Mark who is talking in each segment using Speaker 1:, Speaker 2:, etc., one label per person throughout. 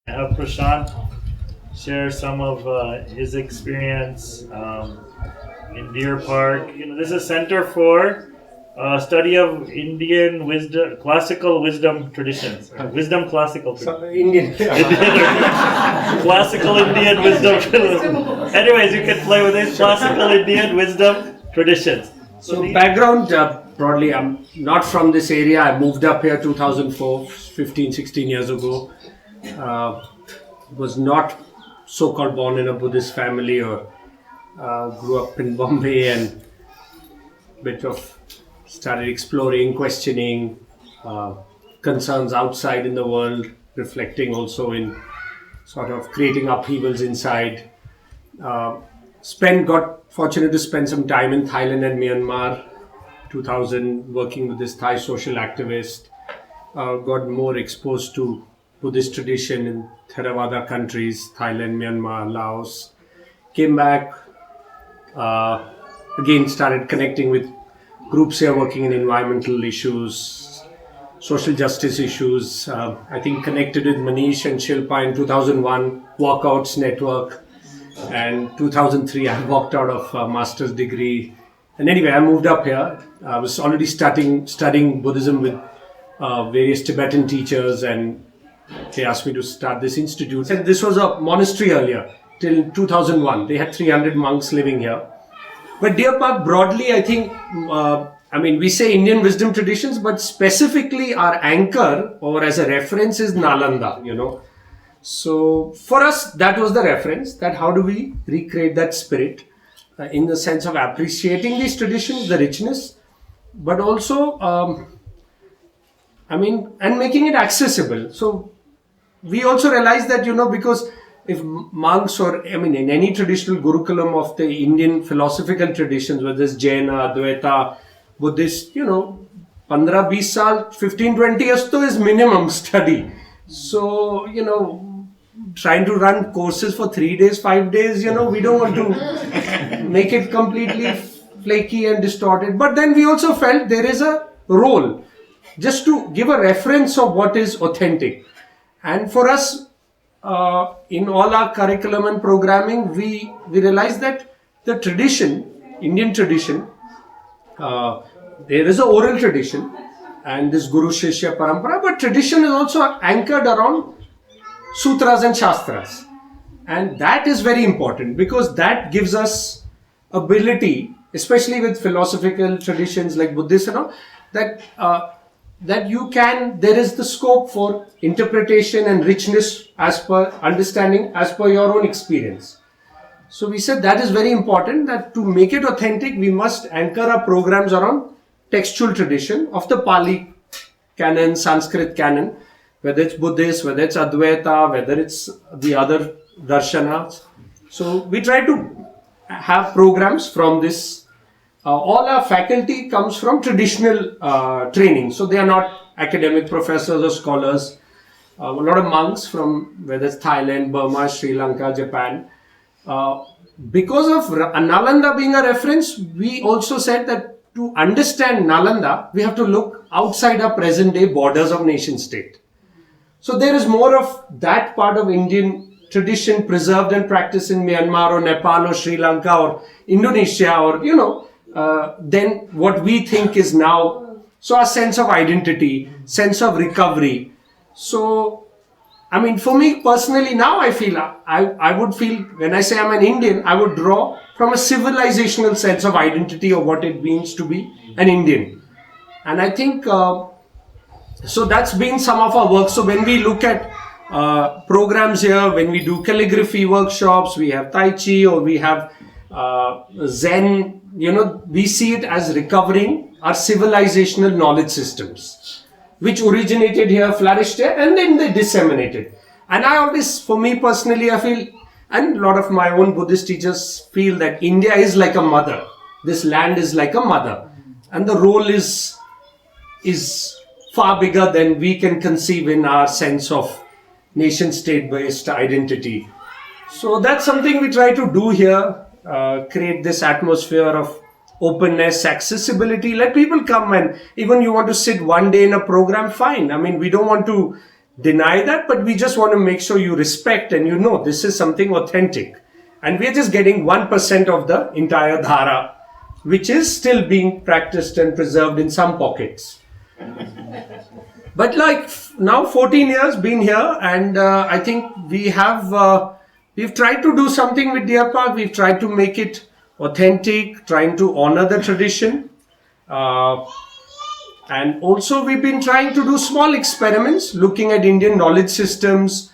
Speaker 1: Have Prashant share some of his experience in Deer Park. This is Center for Study of Indian wisdom, classical wisdom traditions. Wisdom classical.
Speaker 2: Indian.
Speaker 1: Classical Indian wisdom. Anyways, you can play with it. Classical Indian wisdom traditions.
Speaker 2: So background, broadly, I'm not from this area. I moved up here 2004, 15, 16 years ago. Was not so-called born in a Buddhist family or grew up in Bombay and bit of started exploring, questioning concerns outside in the world, reflecting also in sort of creating upheavals inside. Got fortunate to spend some time in Thailand and Myanmar, 2000, working with this Thai social activist. Got more exposed to Buddhist tradition in Theravada countries, Thailand, Myanmar, Laos. Came back, again started connecting with groups here working in environmental issues, social justice issues. I think connected with Manish and Shilpa in 2001, Walkouts Network. And 2003, I walked out of a master's degree. And anyway, I moved up here. I was already studying Buddhism with various Tibetan teachers, and they asked me to start this institute. And this was a monastery earlier, till 2001. They had 300 monks living here. But Deer Park, broadly, I think, we say Indian wisdom traditions, but specifically our anchor or as a reference is Nalanda, So for us, that was the reference, that how do we recreate that spirit in the sense of appreciating these traditions, the richness, but also, and making it accessible. So we also realize that, because if monks or, in any traditional Gurukulam of the Indian philosophical traditions, whether it's Jaina, Advaita, Buddhist, 15, 20 saal, 15, 20 years to is minimum study. So, trying to run courses for 3 days, 5 days, we don't want to make it completely flaky and distorted. But then we also felt there is a role just to give a reference of what is authentic. And for us, in all our curriculum and programming, we realize that the tradition, Indian tradition, there is an oral tradition and this Guru Shishya Parampara, but tradition is also anchored around sutras and shastras. And that is very important because that gives us ability, especially with philosophical traditions like Buddhist and all, that there is the scope for interpretation and richness as per understanding, as per your own experience. So we said that is very important, that to make it authentic, we must anchor our programs around textual tradition of the Pali canon, Sanskrit canon, whether it's Buddhist, whether it's Advaita, whether it's the other darshanas. So we try to have programs from this. All our faculty comes from traditional training. So they are not academic professors or scholars. A lot of monks from whether it's Thailand, Burma, Sri Lanka, Japan. Because of Nalanda being a reference, we also said that to understand Nalanda, we have to look outside our present day borders of nation state. So there is more of that part of Indian tradition preserved and practiced in Myanmar or Nepal or Sri Lanka or Indonesia or, than what we think is now. So our sense of identity, sense of recovery. So, for me personally now I feel, I would feel when I say I'm an Indian, I would draw from a civilizational sense of identity of what it means to be an Indian. And I think, so that's been some of our work. So when we look at programs here, when we do calligraphy workshops, we have Tai Chi or we have Zen, we see it as recovering our civilizational knowledge systems, which originated here, flourished here, and then they disseminated. And I always, for me personally, I feel, and a lot of my own Buddhist teachers feel that India is like a mother. This land is like a mother. And the role is far bigger than we can conceive in our sense of nation state based identity. So that's something we try to do here, create this atmosphere of openness, accessibility. Let people come, and even you want to sit one day in a program, fine. We don't want to deny that, but we just want to make sure you respect and you know this is something authentic. And we're just getting 1% of the entire dhara, which is still being practiced and preserved in some pockets. But like now 14 years been here, and I think we've tried to do something with Deer Park. We've tried to make it authentic, trying to honor the tradition. And also we've been trying to do small experiments, looking at Indian knowledge systems,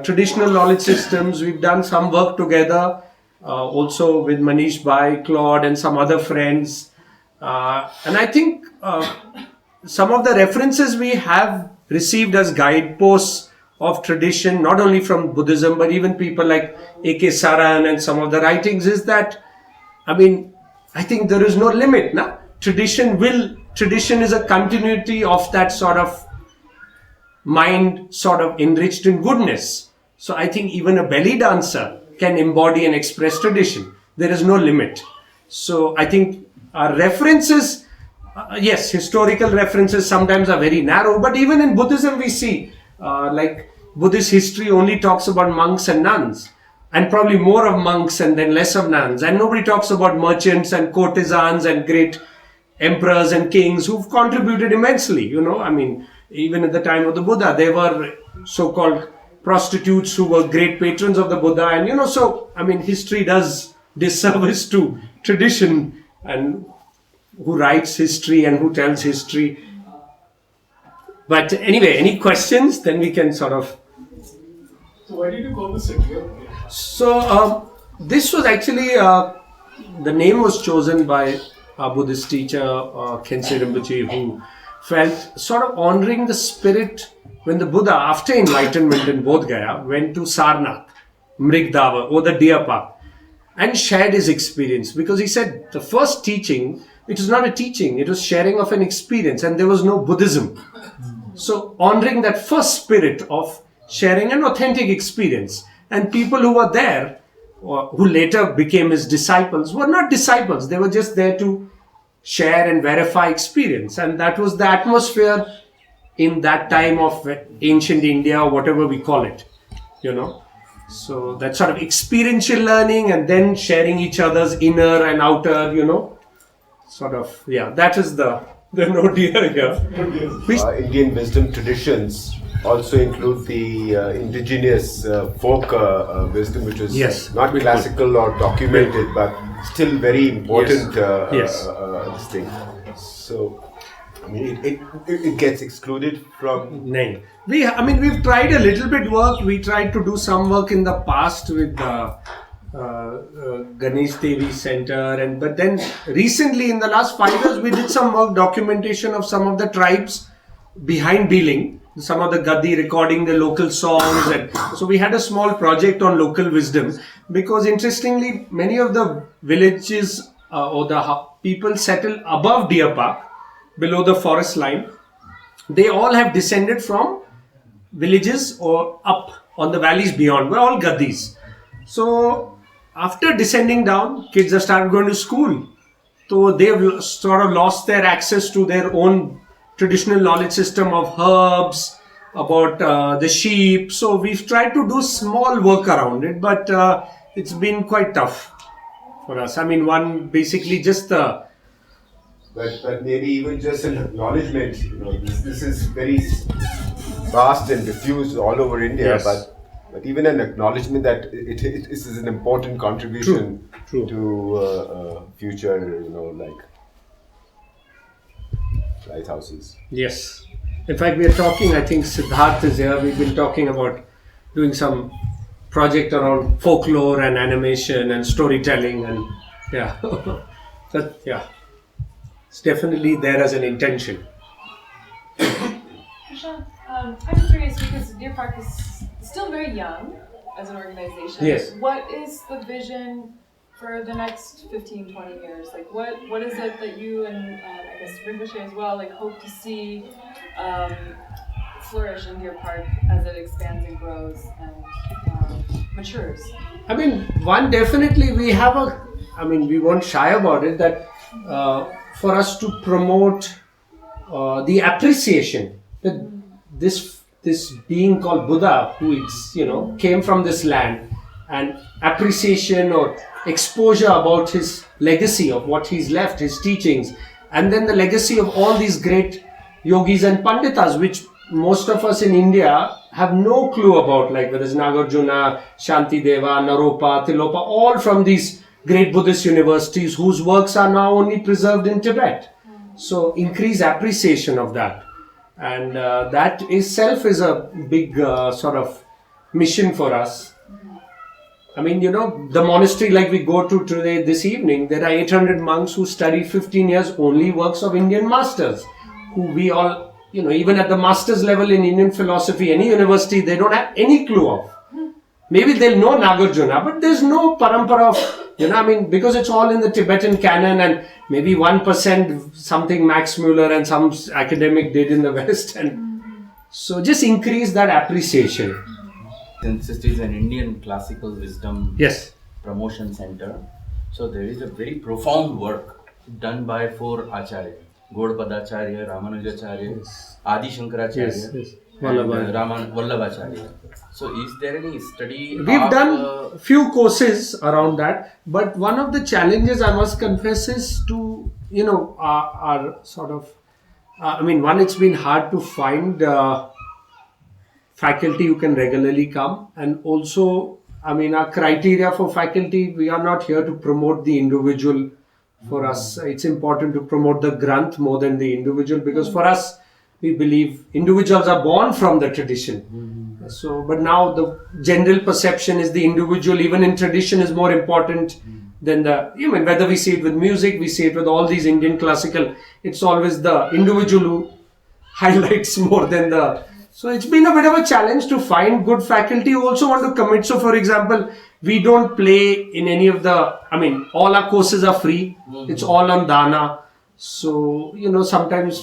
Speaker 2: traditional knowledge systems. We've done some work together, also with Manish Bhai, Claude and some other friends. And I think some of the references we have received as guideposts of tradition, not only from Buddhism, but even people like A.K. Saran and some of the writings, is that, I think there is no limit. Na? Tradition is a continuity of that sort of mind, sort of enriched in goodness. So I think even a belly dancer can embody and express tradition. There is no limit. So I think our references, yes, historical references sometimes are very narrow, but even in Buddhism we see, like Buddhist history only talks about monks and nuns, and probably more of monks and then less of nuns. And nobody talks about merchants and courtesans and great emperors and kings who've contributed immensely, even at the time of the Buddha, there were so-called prostitutes who were great patrons of the Buddha. And, history does disservice to tradition, and who writes history and who tells history. But anyway, any questions? Then we can sort of...
Speaker 3: So why did you call this India?
Speaker 2: So this was actually, the name was chosen by our Buddhist teacher, Khyentse Rinpoche, who felt sort of honoring the spirit when the Buddha, after enlightenment in Bodh Gaya, went to Sarnath, Mrigdava, or the Deer Park, and shared his experience. Because he said the first teaching, it was not a teaching, it was sharing of an experience, and there was no Buddhism. So honoring that first spirit of sharing an authentic experience. And people who were there, or who later became his disciples, were not disciples. They were just there to share and verify experience. And that was the atmosphere in that time of ancient India, or whatever we call it, So that sort of experiential learning, and then sharing each other's inner and outer, that is the note here.
Speaker 4: Indian wisdom traditions also include the indigenous folk wisdom, which is not classical or documented, but still very important this thing. So, it gets excluded from...
Speaker 2: No. We've tried a little bit work. We tried to do some work in the past with Ganesh Devi Center, but then recently in the last 5 years we did some work, documentation of some of the tribes behind Beeling, some of the Gadi recording the local songs, and so we had a small project on local wisdom, because interestingly many of the villages or the people settled above Deer Park, below the forest line, they all have descended from villages or up on the valleys beyond. We're all Gadis. So after descending down, kids have started going to school. So they've sort of lost their access to their own traditional knowledge system of herbs, about the sheep. So we've tried to do small work around it, but it's been quite tough for us. One basically just the...
Speaker 4: But maybe even just an acknowledgement, this is very vast and diffused all over India, but even an acknowledgement that it is an important contribution to future, lighthouses.
Speaker 2: Yes. In fact, we are talking, I think Siddharth is here, we've been talking about doing some project around folklore and animation and storytelling, and it's definitely there as an intention.
Speaker 5: Prashant, I'm curious because Deer Park is still very young as an organization.
Speaker 2: Yes.
Speaker 5: What is the vision for the next 15, 20 years? Like what is it that you and I guess Rinpoche as well hope to see flourish in Deer Park as it expands and grows and matures?
Speaker 2: One, definitely we have we won't shy about it, that for us to promote the appreciation that this this being called Buddha, who is, came from this land, and appreciation or exposure about his legacy of what he's left, his teachings, and then the legacy of all these great yogis and panditas, which most of us in India have no clue about, like whether it's Nagarjuna, Shantideva, Naropa, Tilopa, all from these great Buddhist universities whose works are now only preserved in Tibet. So increase appreciation of that. And that itself is a big sort of mission for us. I mean, the monastery like we go to today, this evening, there are 800 monks who studied 15 years only works of Indian masters, who we all, even at the master's level in Indian philosophy, any university, they don't have any clue of. Maybe they'll know Nagarjuna, but there's no parampara of, because it's all in the Tibetan canon, and maybe 1% something Max Muller and some academic did in the West. And so just increase that appreciation.
Speaker 6: Since it is an Indian classical wisdom promotion center, so there is a very profound work done by 4 Acharya, Gaudapadacharya, Ramanujacharya, Adi Shankaracharya, and Vallabhacharya. So is there any study?
Speaker 2: We've done few courses around that, but one of the challenges I must confess is to, our sort of, one, it's been hard to find faculty who can regularly come, and also, our criteria for faculty, we are not here to promote the individual. For us, it's important to promote the Granth more than the individual, because for us, we believe individuals are born from the tradition. So, but now the general perception is the individual, even in tradition, is more important than the human. Whether we see it with music, we see it with all these Indian classical, it's always the individual who highlights more than the... So it's been a bit of a challenge to find good faculty who also want to commit. So for example, we don't play in any of the, all our courses are free. It's all on Dana. So, sometimes,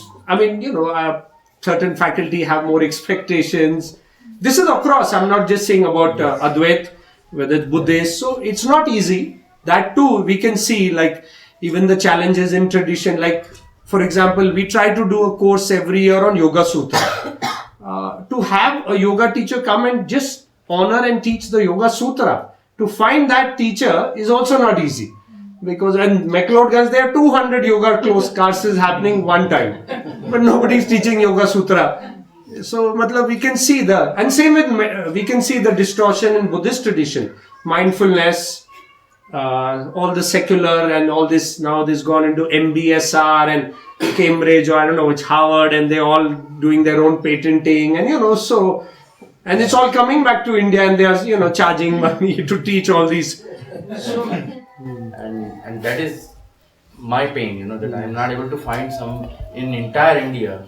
Speaker 2: certain faculty have more expectations. This is across. I'm not just saying about Advait, whether it's Buddhist. So it's not easy. That too, we can see, like, even the challenges in tradition. Like, for example, we try to do a course every year on Yoga Sutra. To have a yoga teacher come and just honor and teach the Yoga Sutra, to find that teacher is also not easy. Because in McLeodganj, there are 200 yoga classes happening one time. But nobody is teaching Yoga Sutra. So, we can see and same with, we can see the distortion in Buddhist tradition. Mindfulness, all the secular and all this, now this gone into MBSR and Cambridge, or I don't know which, Harvard, and they're all doing their own patenting, and so, and it's all coming back to India, and they are, charging money to teach all these. So,
Speaker 6: and that is my pain, that I am not able to find some in entire India,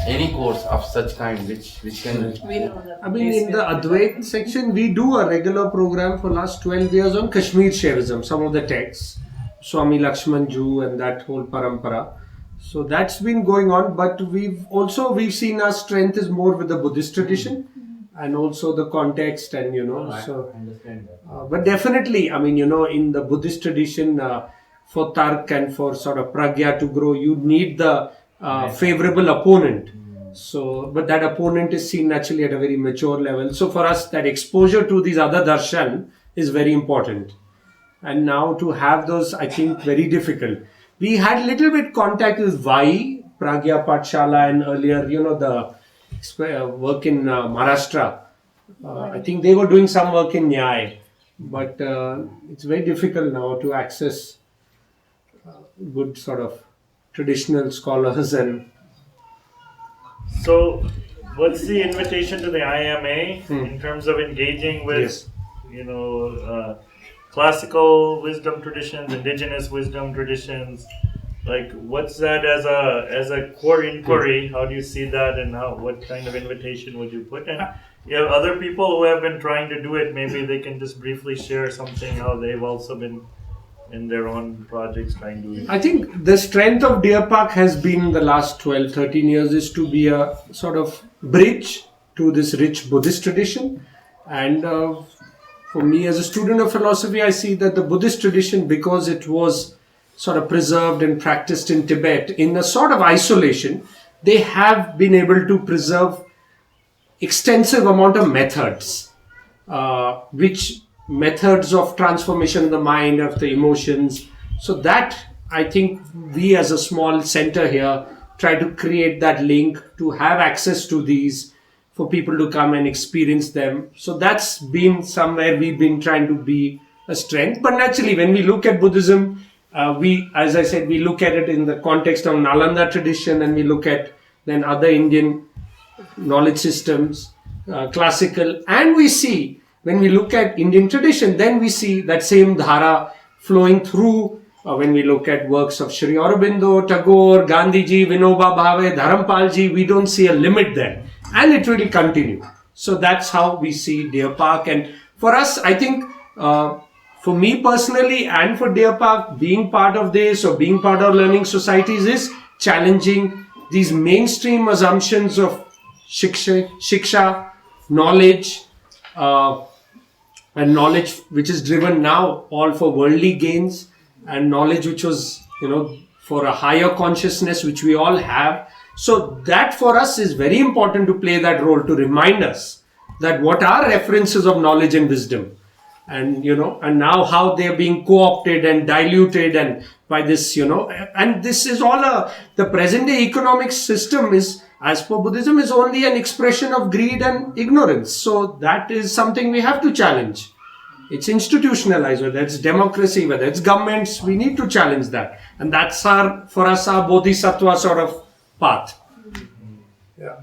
Speaker 6: any course of such kind which can...
Speaker 2: in the Advait section, we do a regular program for last 12 years on Kashmir Shaivism, some of the texts, Swami Lakshman Ju and that whole parampara. So that's been going on, but we've seen our strength is more with the Buddhist tradition and also the context, and so.
Speaker 6: I understand that.
Speaker 2: But definitely, in the Buddhist tradition, for Tark and for sort of Pragya to grow, you need the favorable opponent. So, but that opponent is seen naturally at a very mature level. So for us, that exposure to these other darshan is very important. And now to have those, I think, very difficult. We had little bit contact with Vai, Pragya Pathshala, and earlier, the work in Maharashtra. I think they were doing some work in Nyay. But it's very difficult now to access good sort of traditional scholars. And
Speaker 1: so, what's the invitation to the IMA in terms of engaging with, classical wisdom traditions, indigenous wisdom traditions? Like, what's that as a core inquiry? How do you see that, and what kind of invitation would you put? And you have other people who have been trying to do it. Maybe they can just briefly share something, how they've also been in their own projects trying to...
Speaker 2: I think the strength of Deer Park has been the last 12, 13 years is to be a sort of bridge to this rich Buddhist tradition. And for me as a student of philosophy, I see that the Buddhist tradition, because it was sort of preserved and practiced in Tibet in a sort of isolation, they have been able to preserve extensive amount of methods, which methods of transformation of the mind, of the emotions. So that I think we as a small center here try to create that link to have access to these for people to come and experience them. So that's been somewhere we've been trying to be a strength. But naturally, when we look at Buddhism, as I said, we look at it in the context of Nalanda tradition, and we look at then other Indian knowledge systems, classical, and we see, when we look at Indian tradition, then we see that same dhara flowing through when we look at works of Sri Aurobindo, Tagore, Gandhiji, Vinoba Bhave, Dharampalji. We don't see a limit there, and it will continue. So that's how we see Deer Park. And for us, I think, for me personally and for Deer Park, being part of this or being part of learning societies is challenging these mainstream assumptions of shiksha, knowledge, and knowledge which is driven now all for worldly gains, and knowledge which was, for a higher consciousness which we all have. So that for us is very important to play that role, to remind us that what are references of knowledge and wisdom, and and now how they are being co-opted and diluted and by this, and this is all the present day economic system is, as per Buddhism, is only an expression of greed and ignorance. So that is something we have to challenge. It's institutionalized, whether it's democracy, whether it's governments, we need to challenge that. And that's for us, our bodhisattva sort of path.
Speaker 3: Yeah.